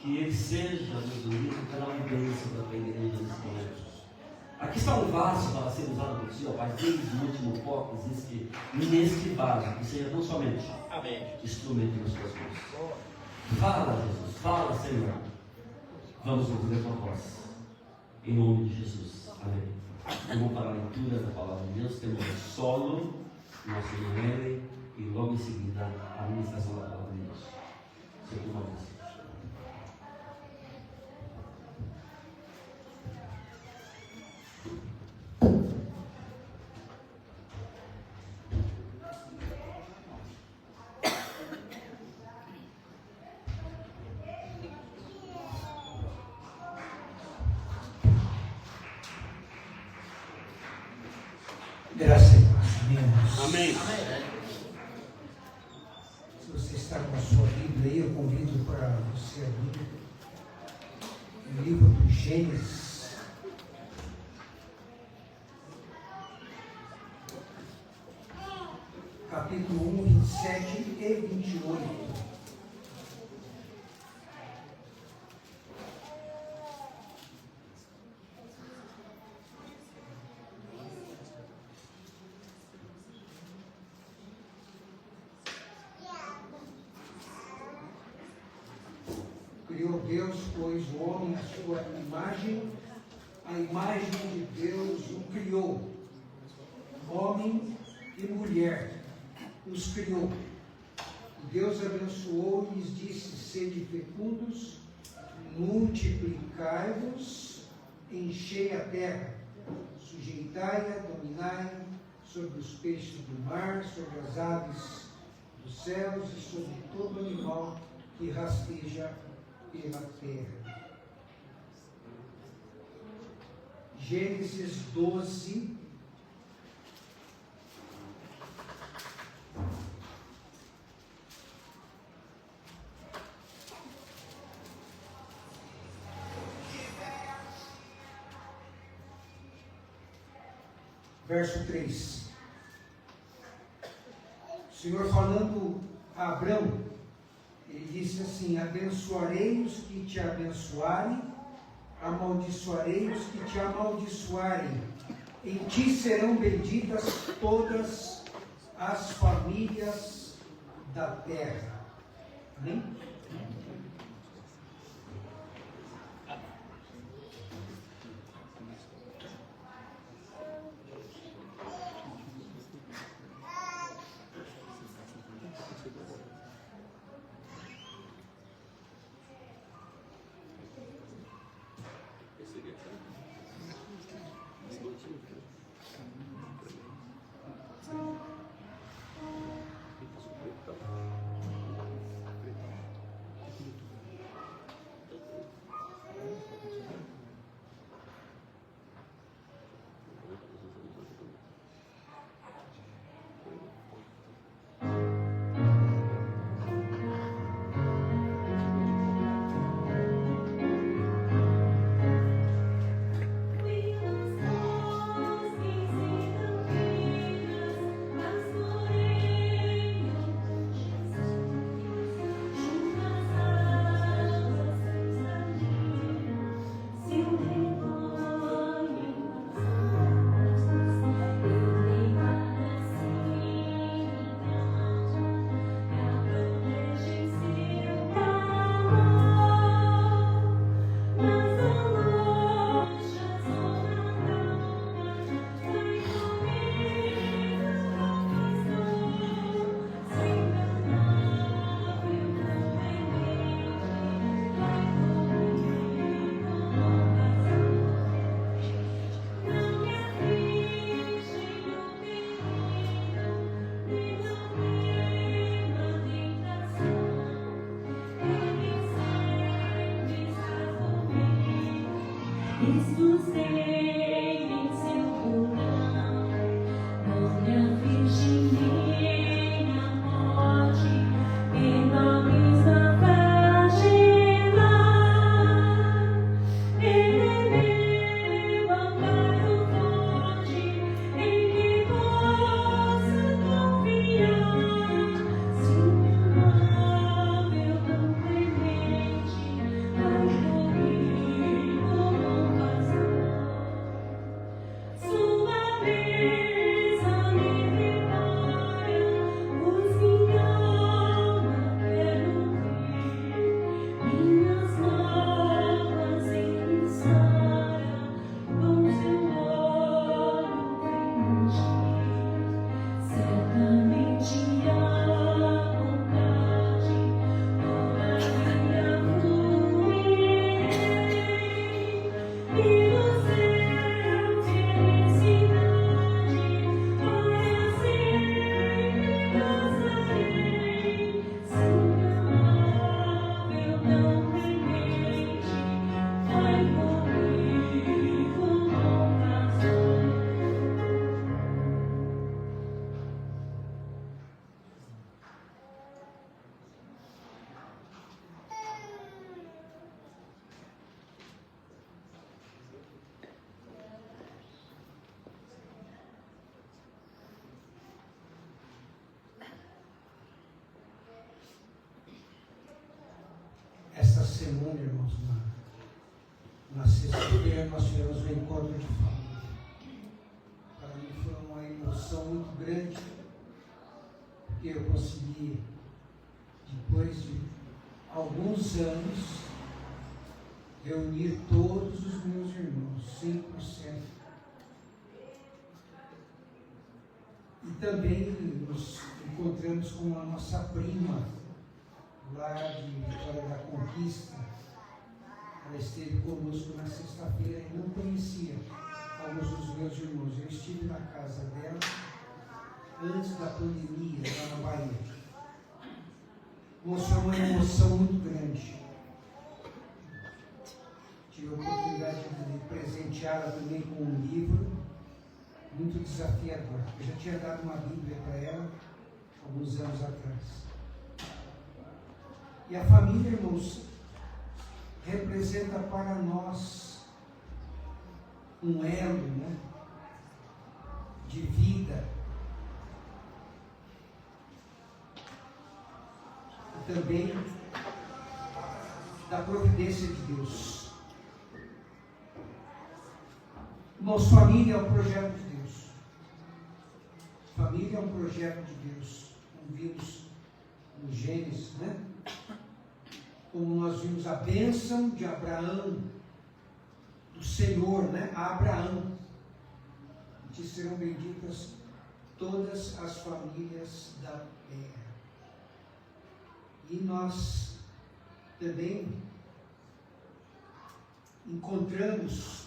Que ele seja, meu Deus, um canal de bênção para a tua igreja nesse momento. Aqui está um vaso para ser usado por ti, ó Pai, desde o último foco existe neste vaso, que seja tão somente instrumento nas tuas mãos. Fala, Jesus, fala, Senhor. Vamos ouvir a tua voz. Em nome de Jesus. Amém. Vamos para a leitura da palavra de Deus. Temos o solo, nosso Noel, e logo em seguida a ministração da palavra de Deus. Seu turma vez. Graça e paz. Amém. Se você está com a sua Bíblia aí, eu convido para você abrir o livro do Gênesis. Capítulo 1, 27 e 28. Criou Deus, pois, o homem à sua imagem, a imagem de Deus o criou. Homem e mulher os criou. E Deus abençoou e lhes disse: sede fecundos, multiplicai-vos, enchei a terra, sujeitai-a, dominai sobre os peixes do mar, sobre as aves dos céus e sobre todo animal que rasteja pela terra. Gênesis 12, verso 3. O Senhor falando a Abrão, ele disse assim: abençoarei os que te abençoarem, amaldiçoarei os que te amaldiçoarem. Em ti serão benditas todas as famílias da terra. Amém? semana, irmãos, na sexta-feira, nós tivemos um encontro de família. Para mim foi uma emoção muito grande, porque eu consegui, depois de alguns anos, reunir todos os meus irmãos, 100%. E também nos encontramos com a nossa prima, lá de Vitória da Conquista. Ela esteve conosco na sexta-feira e não conhecia alguns dos meus irmãos. Eu estive na casa dela antes da pandemia, lá na Bahia. Foi uma emoção muito grande. Tive a oportunidade de presenteá-la também com um livro muito desafiador. Eu já tinha dado uma Bíblia para ela alguns anos atrás. E a família, irmãos, representa para nós um elo, né, de vida. E também da providência de Deus. Nossa família é um projeto de Deus. Família é um projeto de Deus. Como vimos no Gênesis, né? Como nós vimos a bênção de Abraão, do Senhor, né? A Abraão. Que serão benditas todas as famílias da terra. E nós também encontramos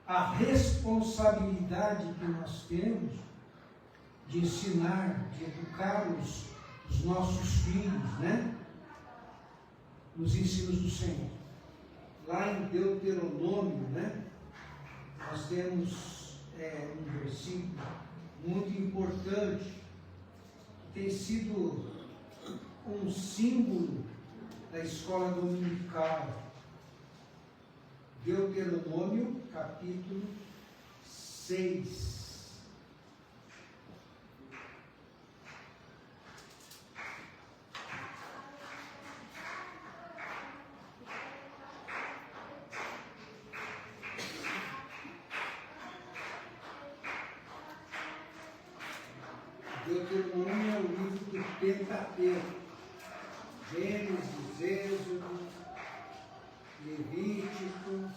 a responsabilidade que nós temos de ensinar, de educar os nossos filhos, né? Nos ensinos do Senhor. Lá em Deuteronômio, né? Nós temos um versículo muito importante, que tem sido um símbolo da escola dominical. Deuteronômio, capítulo 6. Deuteronômio é o livro do Pentateuco. Gênesis, Êxodo, Levítico,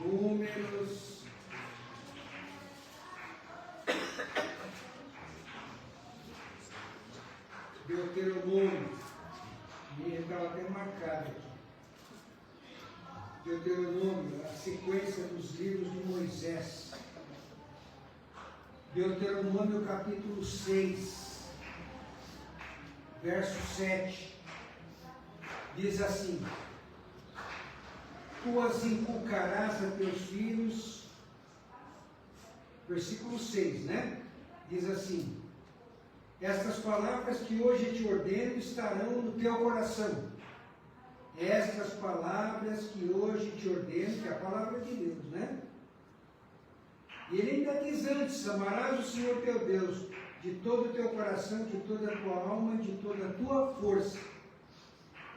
Números, Deuteronômio, e estava até marcado aqui. Deuteronômio, a sequência dos livros de Moisés. Deuteronômio capítulo 6, verso 7, diz assim: Tu as inculcarás a teus filhos, versículo 6, né? Diz assim: Estas palavras que hoje te ordeno estarão no teu coração. Estas palavras que hoje te ordeno, que é a palavra de Deus, né? E ele ainda diz antes: amarás o Senhor teu Deus de todo o teu coração, de toda a tua alma, de toda a tua força.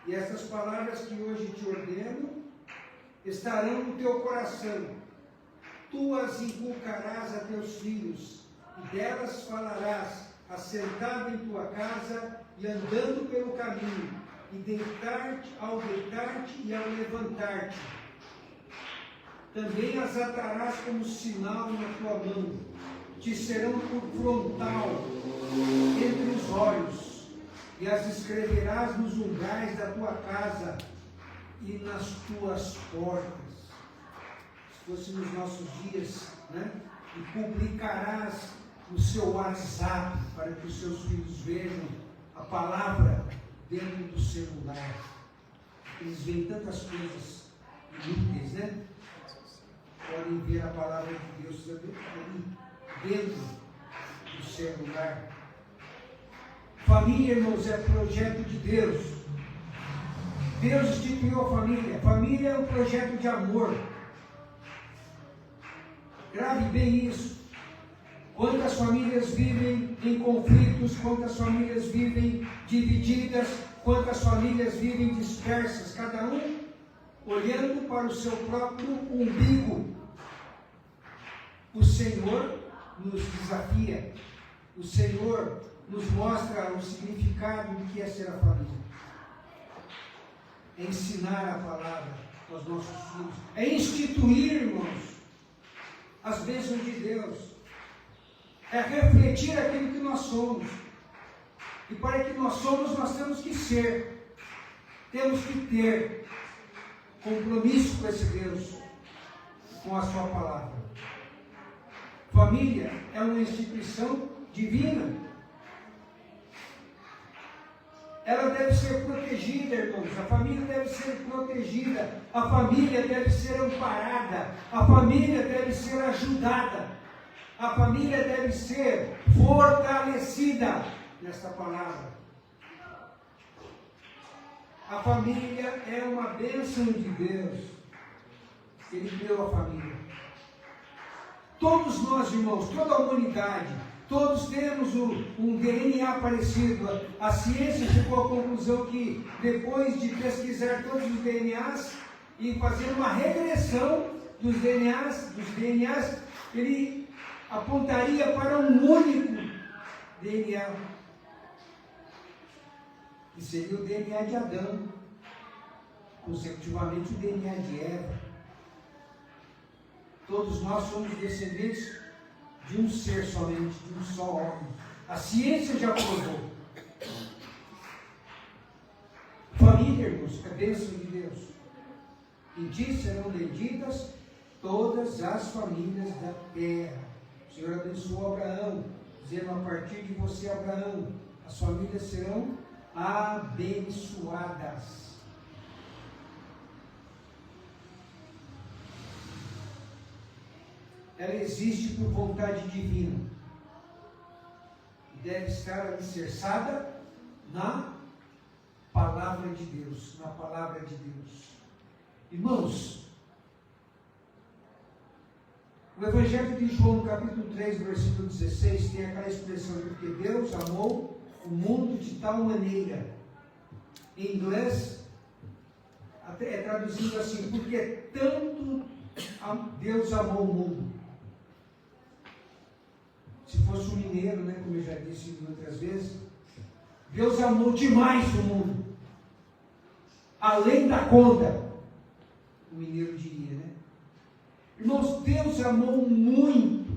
E essas palavras que hoje te ordeno estarão no teu coração. Tu as inculcarás a teus filhos, e delas falarás, assentado em tua casa e andando pelo caminho, e ao deitar-te e ao levantar-te. Também as atarás como sinal na tua mão, te serão por frontal entre os olhos, e as escreverás nos umbrais da tua casa e nas tuas portas. Se fosse nos nossos dias, né? E publicarás no seu WhatsApp, para que os seus filhos vejam a palavra dentro do celular. Eles veem tantas coisas inúteis, né? Podem ver a palavra de Deus ali dentro do celular. Família, irmãos, é projeto de Deus. Deus instituiu a família. Família é um projeto de amor. Grave bem isso. Quantas famílias vivem em conflitos, quantas famílias vivem divididas, quantas famílias vivem dispersas, cada um olhando para o seu próprio umbigo. O Senhor nos desafia, o Senhor nos mostra o significado do que é ser a família. É ensinar a palavra aos nossos filhos, é instituir, irmãos, as bênçãos de Deus, é refletir aquilo que nós somos. E para que nós somos, nós temos que ser, temos que ter compromisso com esse Deus, com a sua palavra. Família é uma instituição divina. Ela deve ser protegida, irmãos. A família deve ser protegida. A família deve ser amparada. A família deve ser ajudada. A família deve ser fortalecida nesta palavra. A família é uma bênção de Deus. Ele criou a família. Todos nós, irmãos, toda a humanidade, todos temos um DNA parecido. A ciência chegou à conclusão que, depois de pesquisar todos os DNAs e fazer uma regressão dos DNAs, ele apontaria para um único DNA, que seria o DNA de Adão, consecutivamente o DNA de Eva. Todos nós somos descendentes de um ser somente, de um só homem. A ciência já provou. Família, irmãos, é bênção de Deus. E disso serão benditas todas as famílias da terra. O Senhor abençoou Abraão, dizendo: a partir de você, Abraão, as famílias serão abençoadas. Ela existe por vontade divina e deve estar alicerçada na palavra de Deus, na palavra de Deus. Irmãos, o Evangelho de João, no capítulo 3, versículo 16, tem aquela expressão de que Deus amou o mundo de tal maneira. Em inglês, até é traduzido assim: porque tanto Deus amou o mundo. Se fosse um mineiro, né, como eu já disse outras vezes, Deus amou demais o mundo, além da conta, o mineiro diria, né? Irmãos, Deus amou muito.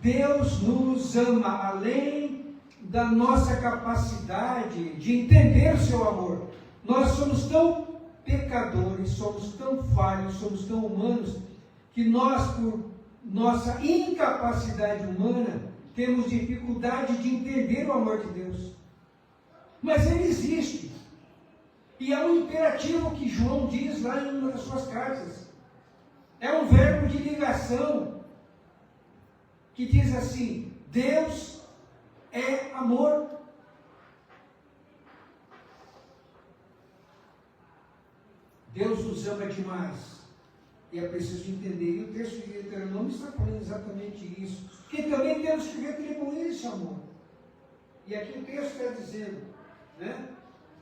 Deus nos ama além da nossa capacidade de entender o seu amor. Nós somos tão pecadores, somos tão falhos, somos tão humanos, que nós, por nossa incapacidade humana, temos dificuldade de entender o amor de Deus. Mas ele existe. E é um imperativo que João diz lá em uma das suas cartas. É um verbo de ligação que diz assim: Deus é amor. Deus nos ama demais. E é preciso entender. E o texto de Deuteronômio está falando exatamente isso. Que também temos que retribuir esse amor. E aqui o texto está dizendo, né?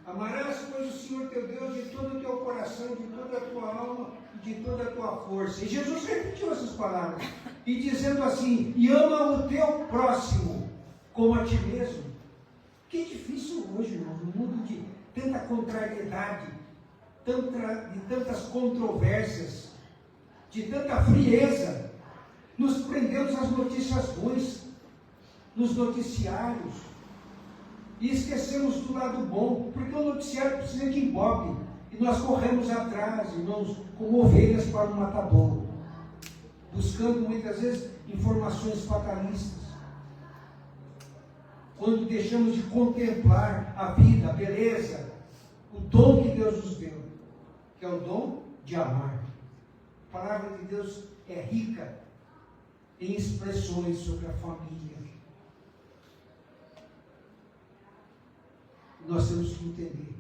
Amarás, pois, o Senhor teu Deus de todo o teu coração, de toda a tua alma e de toda a tua força. E Jesus repetiu essas palavras. E dizendo assim: e ama o teu próximo como a ti mesmo. Que difícil hoje, irmão, no mundo de tanta contrariedade, de tantas controvérsias, de tanta frieza. Nos prendemos às notícias ruins, nos noticiários, e esquecemos do lado bom, porque o noticiário precisa de ibope, e nós corremos atrás, irmãos, como ovelhas para o matadouro, buscando muitas vezes informações fatalistas, quando deixamos de contemplar a vida, a beleza, o dom que Deus nos deu, que é o dom de amar. A palavra de Deus é rica em expressões sobre a família. Nós temos que entender.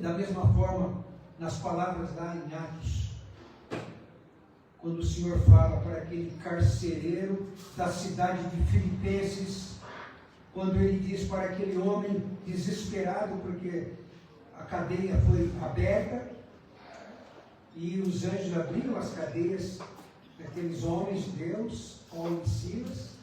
Da mesma forma, nas palavras lá em Atos, quando o Senhor fala para aquele carcereiro da cidade de Filipenses, quando ele diz para aquele homem desesperado, porque a cadeia foi aberta, e os anjos abriram as cadeias daqueles homens de Deus, Paulo e Silas,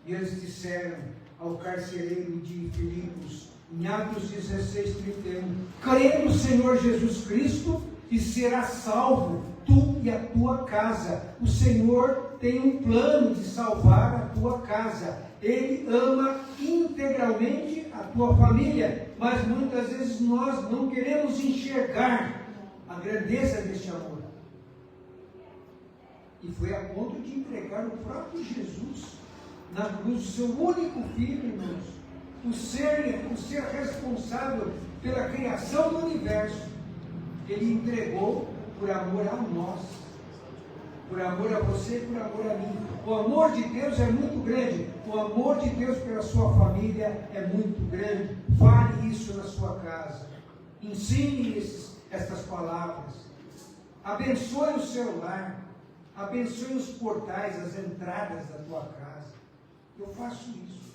e eles disseram ao carcereiro de Filipos, em Atos 16:31, crê no Senhor Jesus Cristo e serás salvo, tu e a tua casa. O Senhor tem um plano de salvar a tua casa. Ele ama integralmente a tua família, mas muitas vezes nós não queremos enxergar a grandeza deste amor. E foi a ponto de entregar o próprio Jesus na cruz, o seu único filho, irmãos, o ser responsável pela criação do universo. Ele entregou por amor a nós, por amor a você e por amor a mim. O amor de Deus é muito grande. O amor de Deus pela sua família é muito grande. Fale isso na sua casa. Ensine estas palavras. Abençoe o seu lar. Abençoe os portais, as entradas da tua casa. Eu faço isso.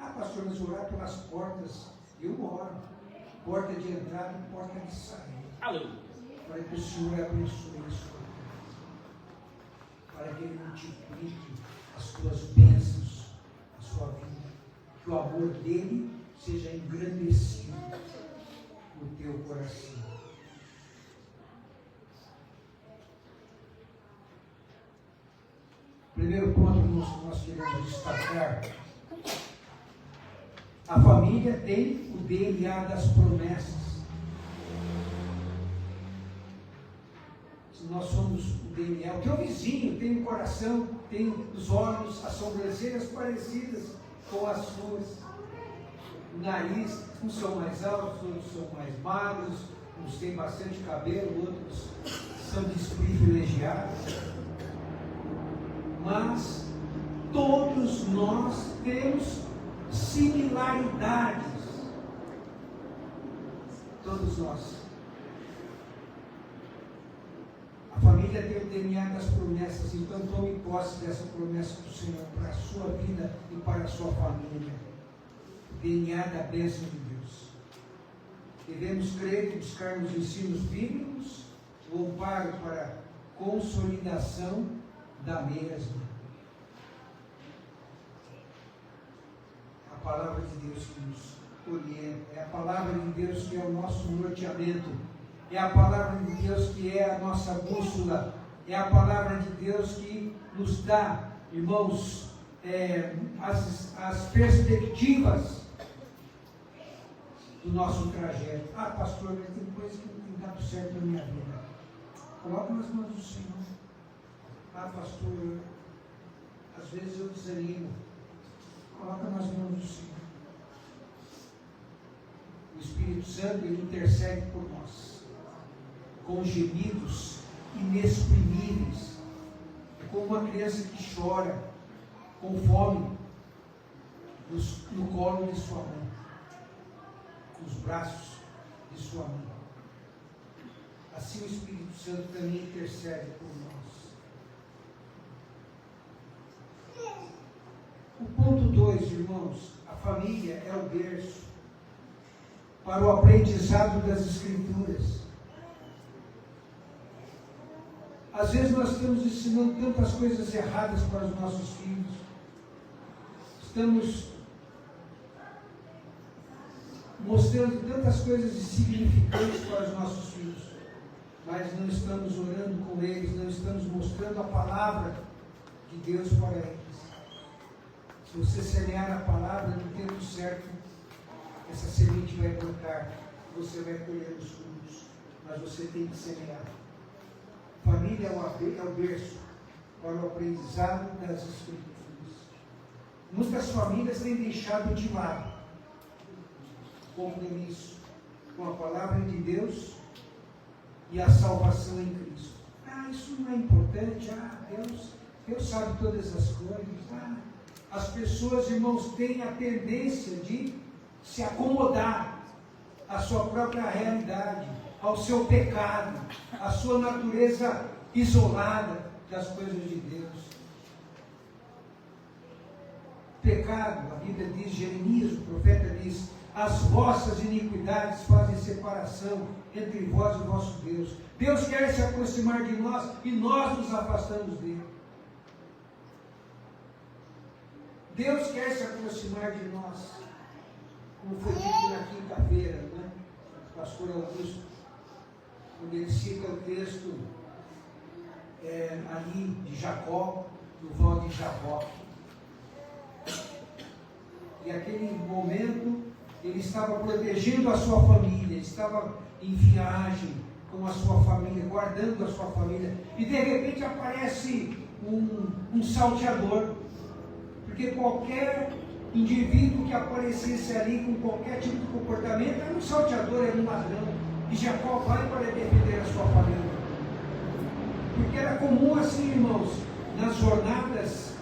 Ah, pastor, mas orar pelas portas. Eu oro. Porta de entrada e porta de saída. Aleluia. Para que o Senhor abençoe a sua casa. Para que Ele multiplique as tuas bênçãos, a sua vida. Que o amor dele seja engrandecido no teu coração. Primeiro ponto que nós queremos destacar: a família tem o DNA das promessas. Se nós somos o DNA, o teu vizinho tem um coração, tem os olhos, as sobrancelhas parecidas com as suas, o nariz, uns são mais altos, outros são mais magros, uns têm bastante cabelo, outros são desprivilegiados. Mas todos nós temos similaridades. Todos nós. A família tem o DNA das promessas, então tome posse dessa promessa do Senhor para a sua vida e para a sua família. O DNA da bênção de Deus. Devemos crer e buscar nos ensinos bíblicos o amparo para a consolidação da mesma. A palavra de Deus que nos orienta, é a palavra de Deus que é o nosso norteamento, é a palavra de Deus que é a nossa bússola, é a palavra de Deus que nos dá, irmãos, as perspectivas do nosso trajeto. Ah, pastor, mas tem coisa que não tem dado certo na minha vida. Coloca nas mãos do Senhor. Ah, pastor, às vezes eu desanimo. Coloca nas mãos do Senhor. O Espírito Santo, ele intercede por nós, com gemidos inexprimíveis. É como uma criança que chora, com fome, no colo de sua mãe, nos braços de sua mãe. Assim o Espírito Santo também intercede por nós. O ponto 2, irmãos, a família é o berço para o aprendizado das Escrituras. Às vezes nós estamos ensinando tantas coisas erradas para os nossos filhos. Estamos mostrando tantas coisas insignificantes para os nossos filhos, mas não estamos orando com eles, não estamos mostrando a palavra de Deus para eles. Se você semear a palavra no tempo certo, essa semente vai brotar, você vai colher os frutos, mas você tem que semear. Família é o berço para o aprendizado das Escrituras. Muitas famílias têm deixado de lado compromisso com a palavra de Deus e a salvação em Cristo. Ah, isso não é importante. Ah, Deus sabe todas as coisas. Ah, as pessoas, irmãos, têm a tendência de se acomodar à sua própria realidade, ao seu pecado, à sua natureza isolada das coisas de Deus. pecado. A Bíblia diz, Jeremias, o profeta diz, as vossas iniquidades fazem separação entre vós e o vosso Deus. Deus quer se aproximar de nós e nós nos afastamos dele. Deus quer se aproximar de nós. Como foi dito na quinta-feira, né? O pastor Augusto, quando ele cita o texto ali de Jacó, no val de Jabó. E aquele momento, ele estava protegendo a sua família, ele estava em viagem com a sua família, guardando a sua família. E de repente aparece um salteador. Porque qualquer indivíduo que aparecesse ali com qualquer tipo de comportamento era um salteador, era um ladrão. E Jacó vai para defender a sua família. Porque era comum assim, irmãos, nas jornadas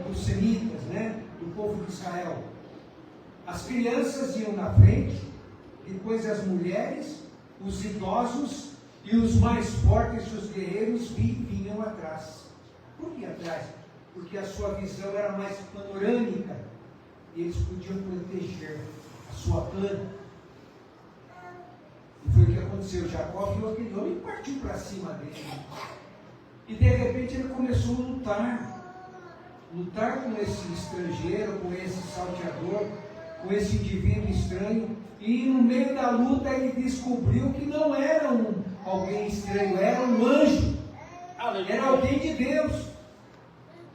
dos semitas, né, do povo de Israel. As crianças iam na frente, depois as mulheres, os idosos e os mais fortes, os guerreiros, vinham atrás. Por que atrás? Porque a sua visão era mais panorâmica e eles podiam proteger a sua clã. E foi o que aconteceu. Jacó viu aquele homem e partiu para cima dele. E de repente ele começou a lutar com esse estrangeiro, com esse salteador, com esse indivíduo estranho. E no meio da luta ele descobriu que não era alguém estranho, era um anjo. Era alguém de Deus.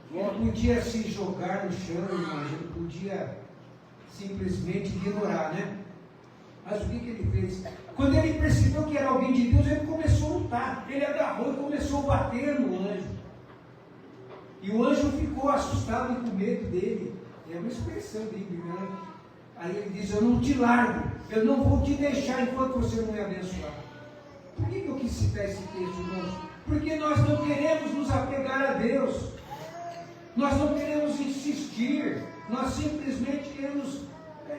Ele podia se jogar no chão, ele podia simplesmente ignorar, né? Mas o que ele fez? Quando ele percebeu que era alguém de Deus, ele começou a lutar. Ele agarrou e começou a bater no anjo. E o anjo ficou assustado e com medo dele. É uma expressão bíblica, né? Aí ele diz, eu não te largo, eu não vou te deixar enquanto você não me abençoar. Por que eu quis citar esse texto, irmãos? Porque nós não queremos nos apegar a Deus. Nós não queremos insistir, nós simplesmente queremos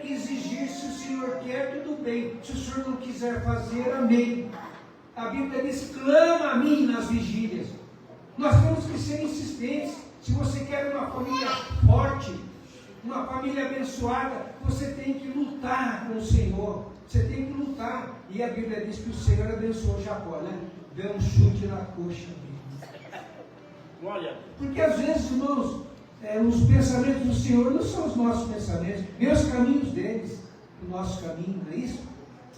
exigir. Se o Senhor quer, tudo bem. Se o Senhor não quiser fazer, amém. A Bíblia diz, clama a mim nas vigílias. Nós temos que ser insistentes. Se você quer uma família forte, uma família abençoada, você tem que lutar com o Senhor. Você tem que lutar. E a Bíblia diz que o Senhor abençoou Jacó, né? Deu um chute na coxa dele. Porque às vezes, irmãos, os pensamentos do Senhor não são os nossos pensamentos, nem os caminhos deles, o nosso caminho, não é isso?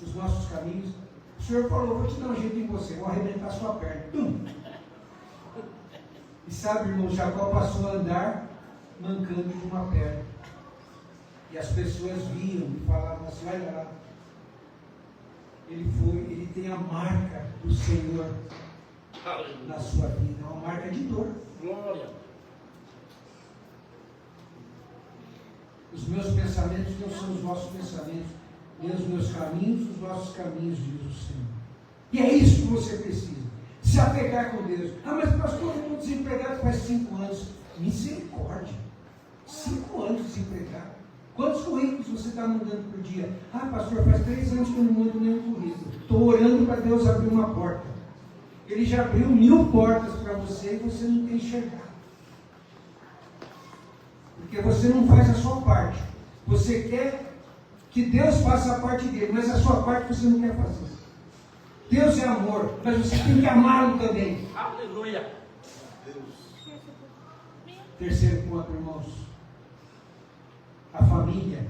Os nossos caminhos. O Senhor falou, vou te dar um jeito em você, vou arrebentar sua perna. E sabe, irmão, Jacó passou a andar mancando de uma perna. E as pessoas viam e falavam assim, olha lá, ele tem a marca do Senhor na sua vida, uma marca de dor. Glória. Os meus pensamentos não são os vossos pensamentos, nem os meus caminhos, os vossos caminhos, diz o Senhor. E é isso que você precisa, se apegar com Deus. Ah, mas pastor, eu estou desempregado faz 5 anos. Misericórdia, 5 anos desempregado. Quantos currículos você está mandando por dia? Ah, pastor, faz 3 anos que eu não mando nenhum currículo. Estou orando para Deus abrir uma porta. Ele já abriu 1000 portas para você e você não tem enxergado. Porque você não faz a sua parte. Você quer que Deus faça a parte dele, mas a sua parte você não quer fazer. Deus é amor, mas você tem que amá-lo também. Aleluia. Terceiro ponto, irmãos. A família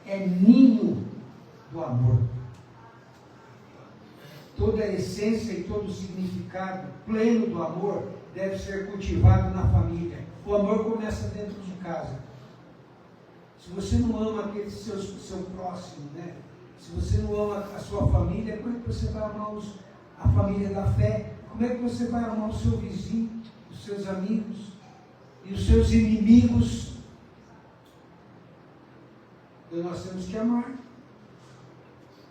é ninho do amor. Toda a essência e todo o significado pleno do amor deve ser cultivado na família. O amor começa dentro de casa. Se você não ama aquele seu próximo, né? Se você não ama a sua família, como é que você vai amar a família da fé? Como é que você vai amar o seu vizinho, os seus amigos e os seus inimigos? Então nós temos que amar.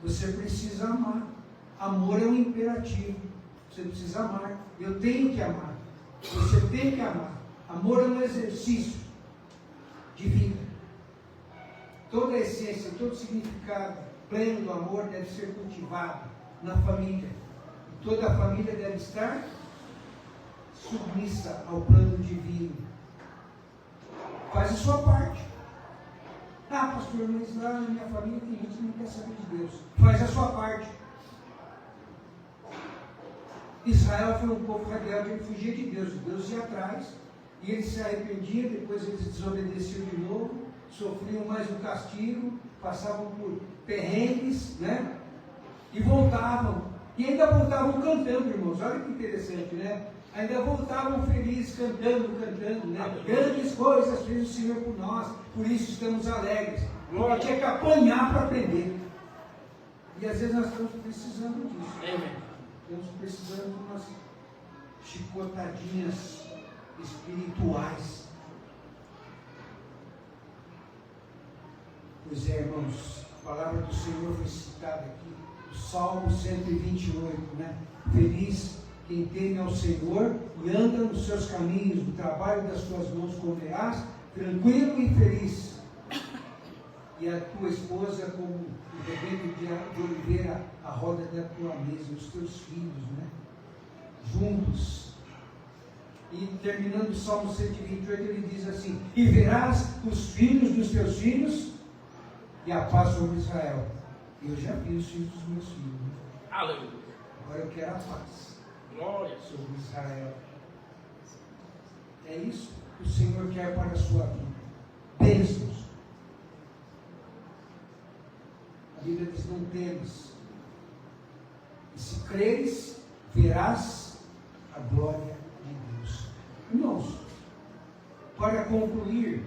Você precisa amar. Amor é um imperativo. Você precisa amar. Eu tenho que amar. Você tem que amar. Amor é um exercício de vida. Toda a essência, todo o significado pleno do amor deve ser cultivado na família. E toda a família deve estar submissa ao plano divino. Faz a sua parte. Ah, pastor, mas lá na minha família tem gente que não quer saber de Deus. Faz a sua parte. Israel foi um povo rebelde, ele fugia de Deus. Deus ia atrás, e eles se arrependiam, depois eles desobedeciam de novo, sofriam mais um castigo, passavam por perrengues, né? E voltavam. E ainda voltavam cantando, irmãos. Olha que interessante, né? Ainda voltavam felizes, cantando, né? Grandes coisas fez o Senhor por nós, por isso estamos alegres. Porque tinha que apanhar para aprender. E às vezes nós estamos precisando disso. Estamos precisando de umas chicotadinhas espirituais. Pois é, irmãos, a palavra do Senhor foi citada aqui, o Salmo 128, né? Feliz quem teme ao Senhor e anda nos seus caminhos, no trabalho das tuas mãos comerás, tranquilo e feliz. E a tua esposa como o rebento de oliveira, a roda da tua mesa, os teus filhos, né? Juntos. E terminando o Salmo 128, ele diz assim: e verás os filhos dos teus filhos e a paz sobre Israel. Eu já vi os filhos dos meus filhos, né? Aleluia. Agora eu quero a paz. Glória sobre Israel. É isso que o Senhor quer para a sua vida. Bênçãos. A Bíblia diz: não temas. E se creres, verás a glória de Deus. Irmãos, para concluir,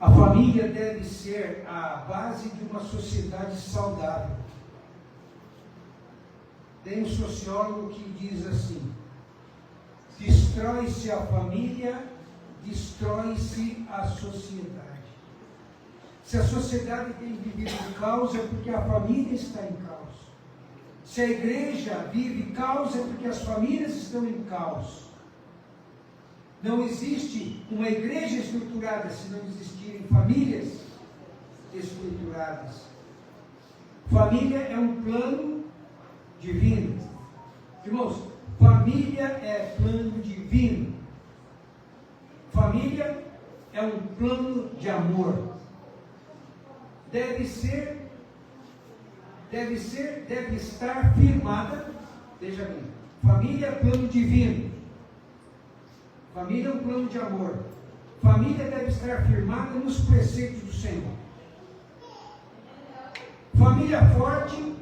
a família deve ser a base de uma sociedade saudável. Tem um sociólogo que diz assim: destrói-se a família, destrói-se a sociedade. Se a sociedade tem vivido em caos, é porque a família está em caos. Se a igreja vive caos, é porque as famílias estão em caos. Não existe uma igreja estruturada se não existirem famílias estruturadas. Família é um plano divino. Irmãos, família é plano divino. Família é um plano de amor. Deve estar firmada. Veja bem, família é plano divino. Família é um plano de amor. Família deve estar firmada nos preceitos do Senhor. Família forte,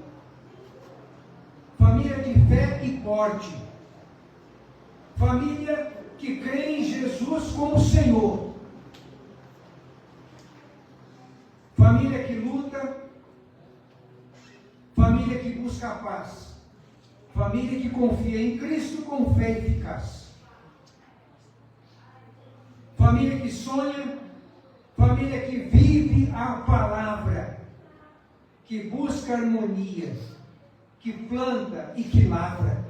família de fé e porte. Família que crê em Jesus como Senhor. Família que luta. Família que busca a paz. Família que confia em Cristo com fé eficaz. Família que sonha. Família que vive a palavra. Que busca harmonia. Que planta e que lavra.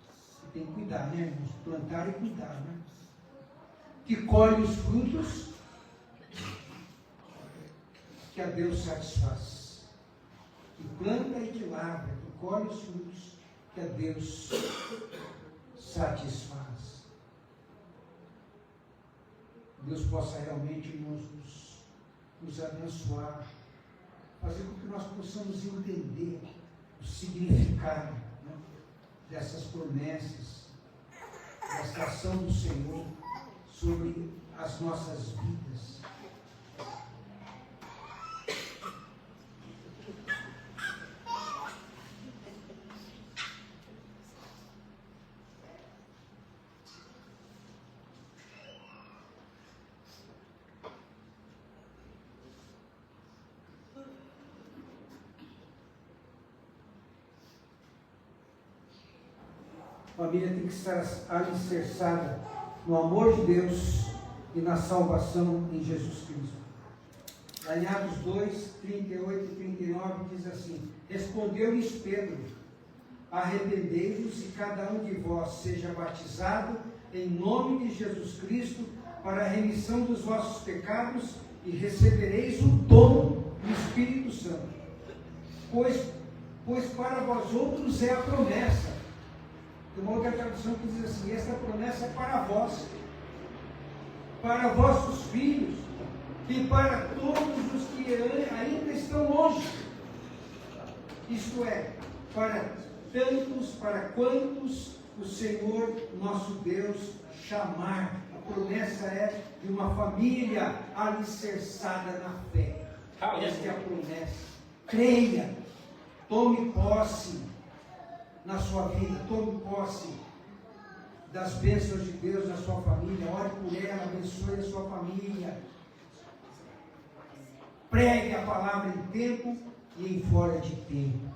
Você tem que cuidar, né, irmãos? Plantar e cuidar, né? Que colhe os frutos que a Deus satisfaz. Que planta e que lavra, que colhe os frutos que a Deus satisfaz. Deus possa realmente, irmãos, nos abençoar, fazer com que nós possamos entender o significado, né, dessas promessas, dessa ação do Senhor sobre as nossas vidas. A família tem que estar alicerçada no amor de Deus e na salvação em Jesus Cristo. Lá em Atos 2, 38 e 39 diz assim: respondeu-lhes Pedro: arrependei-vos e cada um de vós seja batizado em nome de Jesus Cristo para a remissão dos vossos pecados e recebereis o dom do Espírito Santo. Pois para vós outros é a promessa. Tem uma outra tradução que diz assim: esta promessa é para vós, para vossos filhos e para todos os que ainda estão longe. Isto é, para tantos, para quantos o Senhor nosso Deus chamar. A promessa é de uma família alicerçada na fé. Esta é a promessa. Creia, tome posse na sua vida, tome posse das bênçãos de Deus na sua família, ore por ela, abençoe a sua família. Pregue a palavra em tempo e em fora de tempo.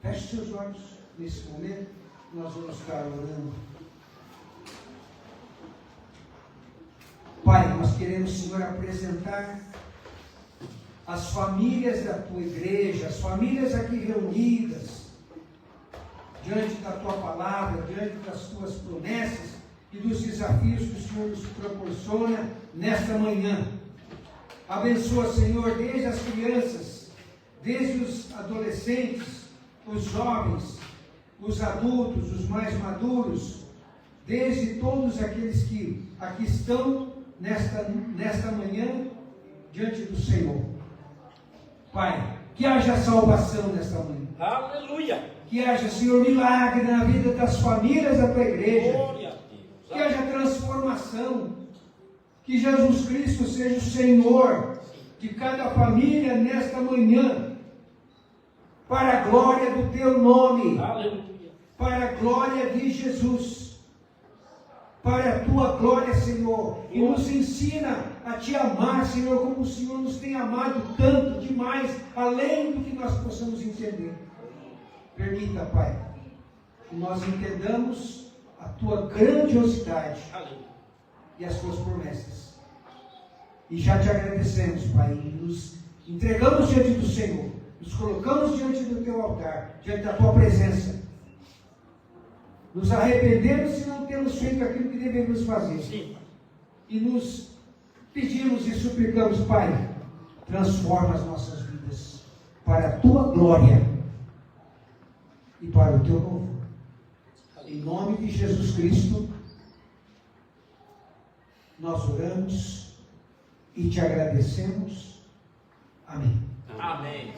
Feche seus olhos nesse momento, nós vamos estar orando. Pai, nós queremos, Senhor, apresentar as famílias da tua igreja, as famílias aqui reunidas, diante da tua palavra, diante das tuas promessas e dos desafios que o Senhor nos proporciona nesta manhã. Abençoa, Senhor, desde as crianças, desde os adolescentes, os jovens, os adultos, os mais maduros, desde todos aqueles que aqui estão nesta manhã diante do Senhor. Pai, que haja salvação nesta manhã. Aleluia. Que haja, Senhor, milagre na vida das famílias da tua igreja. Glória a Deus. Que haja transformação. Que Jesus Cristo seja o Senhor de cada família nesta manhã. Para a glória do teu nome. Aleluia. Para a glória de Jesus. Para a tua glória, Senhor. E nos ensina a te amar, Senhor, como o Senhor nos tem amado tanto, demais, além do que nós possamos entender. Permita, Pai, que nós entendamos a tua grandiosidade e as tuas promessas. E já te agradecemos, Pai, e nos entregamos diante do Senhor, nos colocamos diante do teu altar, diante da tua presença. Nos arrependemos se não temos feito aquilo que devemos fazer. Sim. E nos pedimos e suplicamos, Pai, transforma as nossas vidas para a tua glória e para o teu louvor. Em nome de Jesus Cristo, nós oramos e te agradecemos. Amém. Amém.